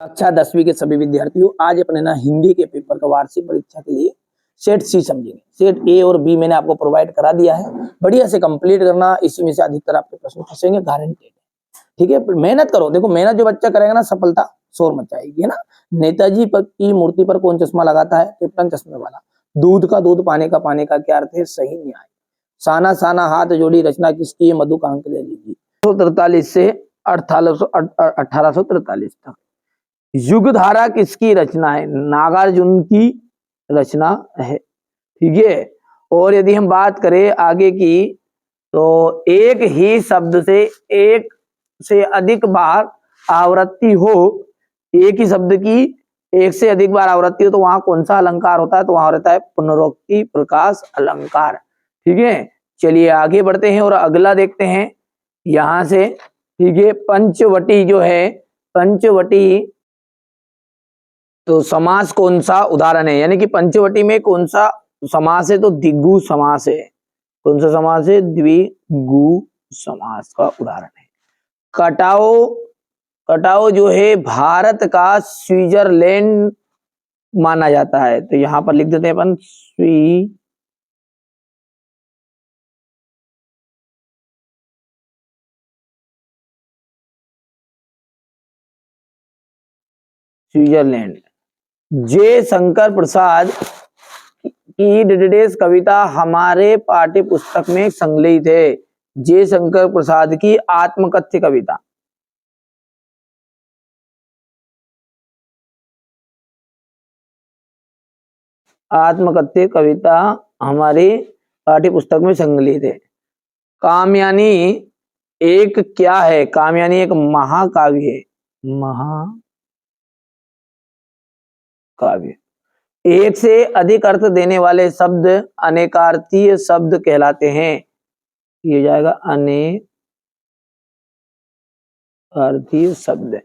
कक्षा 10वीं के सभी विद्यार्थियों, आज अपने ना हिंदी के पेपर का वार्षिक परीक्षा के लिए सेट सी समझेंगे। सेट ए और बी मैंने आपको प्रोवाइड करा दिया है, बढ़िया से कंप्लीट करना, इसी में से अधिकतर आपके प्रश्न फंसेंगे, गारंटेड। ठीक है, मेहनत करो। देखो मेहनत जो बच्चा करेगा ना, सफलता शोर मचाएगी, है ना। नेताजी की मूर्ति पर कौन चश्मा लगाता है? कैप्टन चश्मे वाला। दूध का दूध, पाने का क्या अर्थ है? सही न्याय। साना साना हाथ जोड़ी रचना किसकी है? मधु कांकरिया जी की। 1843 से 1843 तक। युग धारा किसकी रचना है? नागार्जुन की रचना है। ठीक है, और यदि हम बात करें आगे की, तो एक ही शब्द से एक से अधिक बार आवृत्ति हो, एक ही शब्द की एक से अधिक बार आवृत्ति हो, तो वहां कौन सा अलंकार होता है? तो वहां रहता है पुनरोक्ति प्रकाश अलंकार। ठीक है, चलिए आगे बढ़ते हैं और अगला देखते हैं यहां से। ठीक है, पंचवटी जो है, पंचवटी तो समास कौन सा उदाहरण है? यानी कि पंचवटी में कौन सा समास है? तो द्विगु समास है। कौन सा समास है? द्विगु समास का उदाहरण है। कटाओ, कटाओ जो है भारत का स्विट्जरलैंड माना जाता है, तो यहां पर लिख देते हैं अपन स्विट्जरलैंड। जे शंकर प्रसाद की डिडेस कविता हमारे पाठ्य पुस्तक में संकलित है। जे शंकर प्रसाद की आत्मकथ्य कविता। आत्मकथ्य कविता हमारी पाठ्य पुस्तक में संकलित है। कामयानी एक क्या है? कामयानी एक महाकाव्य है। महाकाव्य। एक से अधिक अर्थ देने वाले शब्द अनेकार्थीय शब्द कहलाते हैं। ये जाएगा अनेकार्थीय शब्द।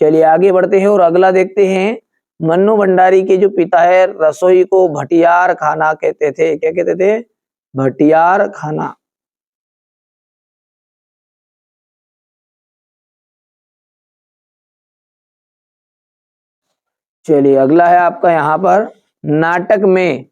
चलिए आगे बढ़ते हैं और अगला देखते हैं। मन्नू भंडारी के जो पिता है, रसोई को भटियार खाना कहते थे। क्या कहते थे? भटियार खाना। चलिए अगला है आपका यहाँ पर नाटक में।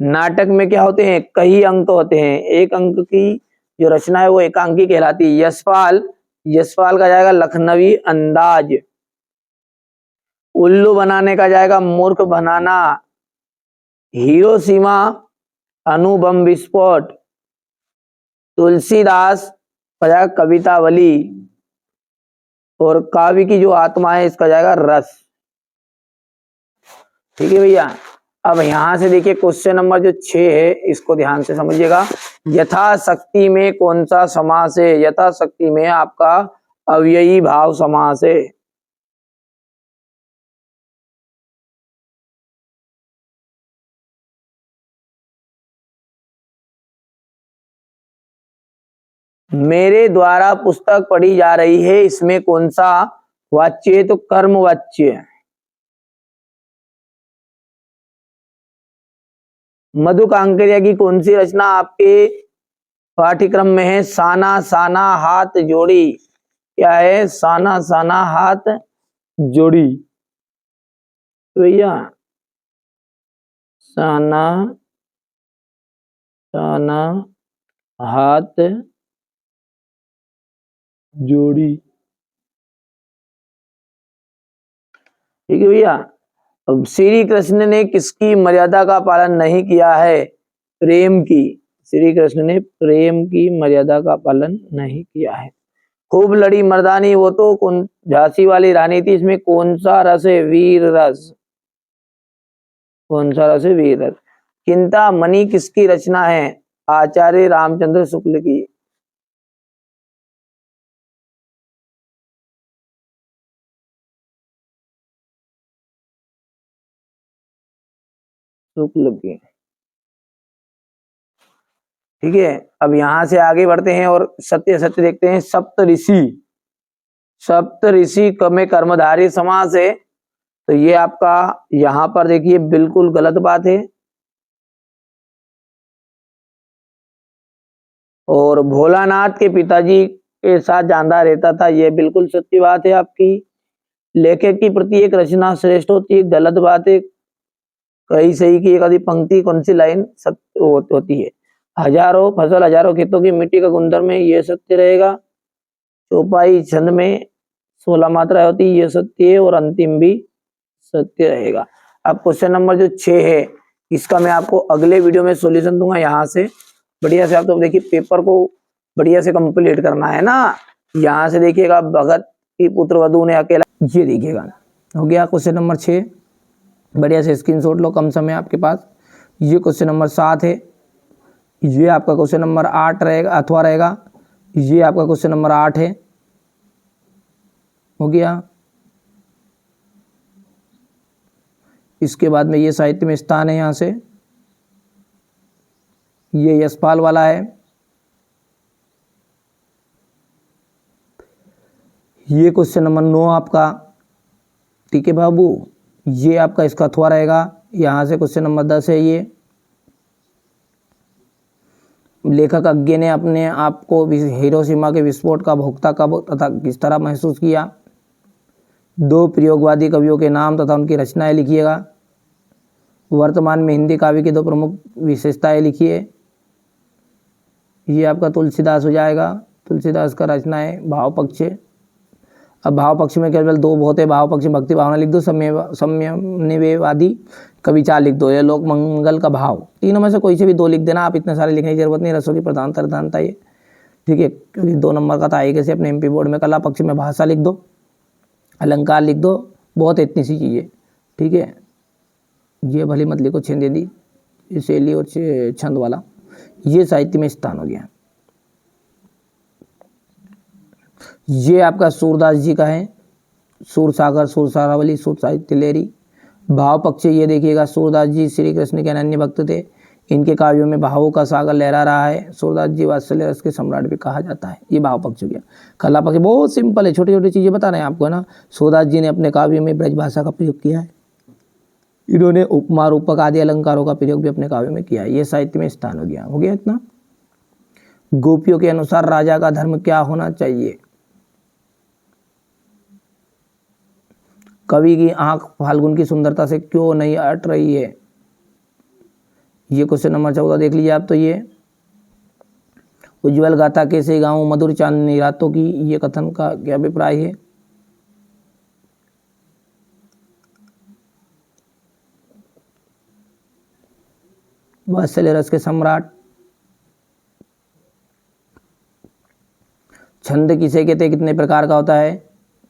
नाटक में क्या होते हैं? कई अंक होते हैं। एक अंक की जो रचना है वो एकांकी कहलाती है। यशपाल, यशपाल का जाएगा लखनवी अंदाज। उल्लू बनाने का जाएगा मूर्ख बनाना। हिरोशिमा अणुबम विस्फोट। तुलसीदास का जाएगा कवितावली। और काव्य की जो आत्मा है इसका जाएगा रस। ठीक है भैया, अब यहां से देखिए क्वेश्चन नंबर जो 6 है, इसको ध्यान से समझिएगा। यथाशक्ति में कौन सा समास है? यथाशक्ति में आपका अव्ययी भाव समास है। मेरे द्वारा पुस्तक पढ़ी जा रही है, इसमें कौन सा वाच्य है? तो कर्म वाच्य है। मधु कांकरिया की कौन सी रचना आपके पाठ्यक्रम में है? साना साना हाथ जोड़ी। क्या है? साना साना हाथ जोड़ी। तो भैया साना साना हाथ जोड़ी। ठीक है भैया, अब श्री कृष्ण ने किसकी मर्यादा का पालन नहीं किया है? प्रेम की। श्री कृष्ण ने प्रेम की मर्यादा का पालन नहीं किया है। खूब लड़ी मर्दानी, वो तो कौन झांसी वाली रानी थी, इसमें कौन सा रस है? वीर रस। कौन सा रस है? वीर रस। चिंतामणि किसकी रचना है? आचार्य रामचंद्र शुक्ल की। शुक्ल की। ठीक है, अब यहां से आगे बढ़ते हैं और सत्य सत्य देखते हैं। सप्त ऋषि, सप्त ऋषि में कर्मधारय समास है, तो ये आपका यहां पर देखिए बिल्कुल गलत बात है। और भोलानाथ के पिताजी के साथ जानदा रहता था, ये बिल्कुल सच्ची बात है आपकी। लेखक की प्रति एक रचना श्रेष्ठ होती है, गलत बात है, कहीं सही की एक आधी पंक्ति, कौन सी लाइन सत्य होती है। हजारों फसल हजारों खेतों की मिट्टी का गुणधर्म है, ये सत्य रहेगा। चौपाई छंद में 16 मात्रा होती है, ये सत्य है, और अंतिम भी सत्य रहेगा। अब क्वेश्चन नंबर जो 6 है, इसका मैं आपको अगले वीडियो में सॉल्यूशन दूंगा। यहाँ से बढ़िया से आप तो देखिए पेपर को बढ़िया से कंप्लीट करना है ना। यहाँ से देखिएगा भगत की पुत्र वधु ने अकेला, ये देखिएगा हो गया क्वेश्चन नंबर 6। बढ़िया से स्क्रीनशॉट लो, कम समय आपके पास। ये क्वेश्चन नंबर 7 है, ये आपका क्वेश्चन नंबर 8 रहेगा अथवा रहेगा, ये आपका क्वेश्चन नंबर 8 है, हो गया। इसके बाद में ये साहित्य में स्थान है, यहाँ से ये यशपाल वाला है, ये क्वेश्चन नंबर 9 आपका, ठीक है बाबू। ये आपका इसका अथवा रहेगा, यहाँ से क्वेश्चन नंबर 10 है। ये लेखक अज्ञे ने अपने आप को हिरोशिमा के विस्फोट का भोक्ता कब तथा किस तरह महसूस किया। 2 प्रयोगवादी कवियों के नाम तथा उनकी रचनाएं लिखिएगा। वर्तमान में हिंदी काव्य की 2 प्रमुख विशेषताएं लिखिए। ये आपका तुलसीदास हो जाएगा, तुलसीदास का रचना है भाव पक्ष। अब भाव पक्ष में केवल 2 होते, भाव पक्ष भक्ति भावना लिख दो, सम्यन्वयवादी कविचार लिख दो, या लोक मंगल का भाव। तीनों में से कोई से भी 2 लिख देना, आप इतने सारे लिखने की जरूरत नहीं। रसों की प्रधानता ये, ठीक है, क्योंकि 2 नंबर का था। एक ऐसे अपने MP बोर्ड में कला पक्ष में भाषा लिख दो, अलंकार लिख दो, बहुत इतनी सी चीज़ें, ठीक है। ये भली मत लिखो छेंदेदी, शैली और छंद वाला। ये साहित्य में स्थान हो गया। ये आपका सूरदास जी का है, सूर सागर, सूर सारावली, सूर साहित्य लेरी। भाव पक्ष ये देखिएगा, सूरदास जी श्री कृष्ण के अनन्य भक्त थे, इनके काव्यों में भावों का सागर लहरा रहा है। सूरदास जी वात्सल्य रस के सम्राट भी कहा जाता है। ये भाव पक्ष हो गया। कला पक्ष बहुत सिंपल है, छोटी छोटी चीज़ें बता रहे हैं आपको, है ना। सूरदास जी ने अपने काव्यों में ब्रज भाषा का प्रयोग किया है, इन्होंने उपमा रूपक आदि अलंकारों का प्रयोग भी अपने काव्यों में किया है। ये साहित्य में स्थान हो गया। हो गया इतना। गोपियों के अनुसार राजा का धर्म क्या होना चाहिए। कवि की आंख फाल्गुन की सुंदरता से क्यों नहीं अट रही है। ये क्वेश्चन नंबर 14 देख लीजिए आप। तो ये उज्ज्वल गाथा कैसे गाऊं मधुर चांदनी रातों की, ये कथन का क्या अभिप्राय है। वात्सल्य रस के सम्राट। छंद किसे कहते हैं, कितने प्रकार का होता है।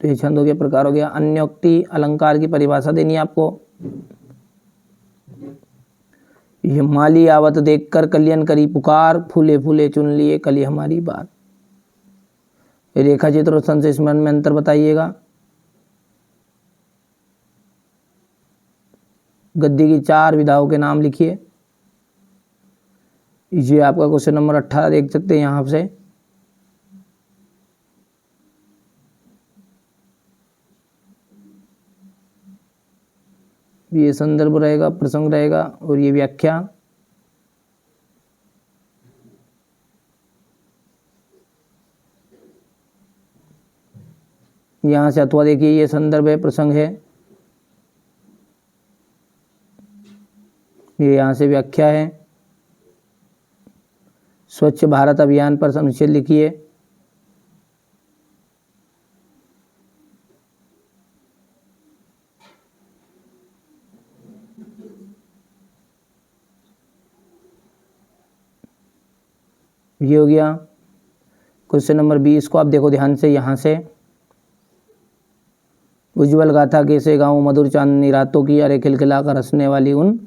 तो ये छंद हो गया, प्रकार हो गया। अन्योक्ति अलंकार की परिभाषा देनी है आपको। ये माली आवत देखकर कलियन करी पुकार, फूले फूले चुन लिए कली हमारी बात। रेखा चित्र और संशय स्मरण में अंतर बताइएगा। गद्य की 4 विधाओं के नाम लिखिए। ये आपका क्वेश्चन नंबर 18 देख सकते हैं यहाँ से। ये संदर्भ रहेगा, प्रसंग रहेगा, और ये व्याख्या। यहाँ से अथवा देखिए, ये संदर्भ है, प्रसंग है, ये यहाँ से व्याख्या है। स्वच्छ भारत अभियान पर अनुच्छेद लिखिए। ये हो गया। क्वेश्चन नंबर 20 को आप देखो ध्यान से। यहाँ से उज्ज्वल गाथा कैसे गाऊं मधुर चांदनी रातों की, अरे खिलखिला कर हंसने वाली उन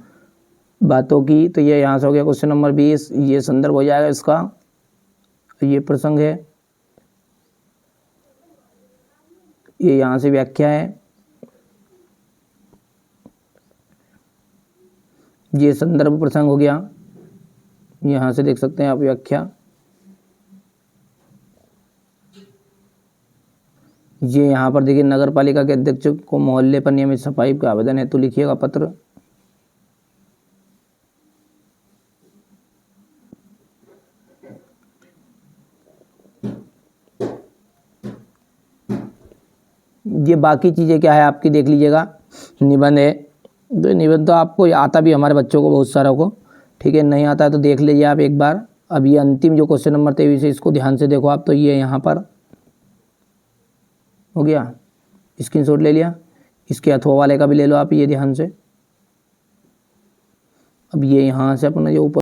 बातों की। तो ये यहाँ से हो गया क्वेश्चन नंबर 20। ये संदर्भ हो जाएगा इसका, ये प्रसंग है, ये यहाँ से व्याख्या है, ये संदर्भ प्रसंग हो गया। यहाँ से देख सकते हैं आप व्याख्या। ये यहाँ पर देखिए, नगर पालिका के अध्यक्ष को मोहल्ले पर नियमित सफाई का आवेदन है तो लिखिएगा पत्र। ये बाकी चीज़ें क्या है आपकी देख लीजिएगा। निबंध है, तो निबंध तो आपको आता भी, हमारे बच्चों को बहुत सारा को, ठीक है। नहीं आता है तो देख लीजिए आप एक बार। अब ये अंतिम जो क्वेश्चन नंबर 23 है, इसको ध्यान से देखो आप। तो ये यहाँ पर हो गया, स्क्रीनशॉट ले लिया। इसके अथवा वाले का भी ले लो आप, ये ध्यान से। अब ये यहाँ से अपना जो ऊपर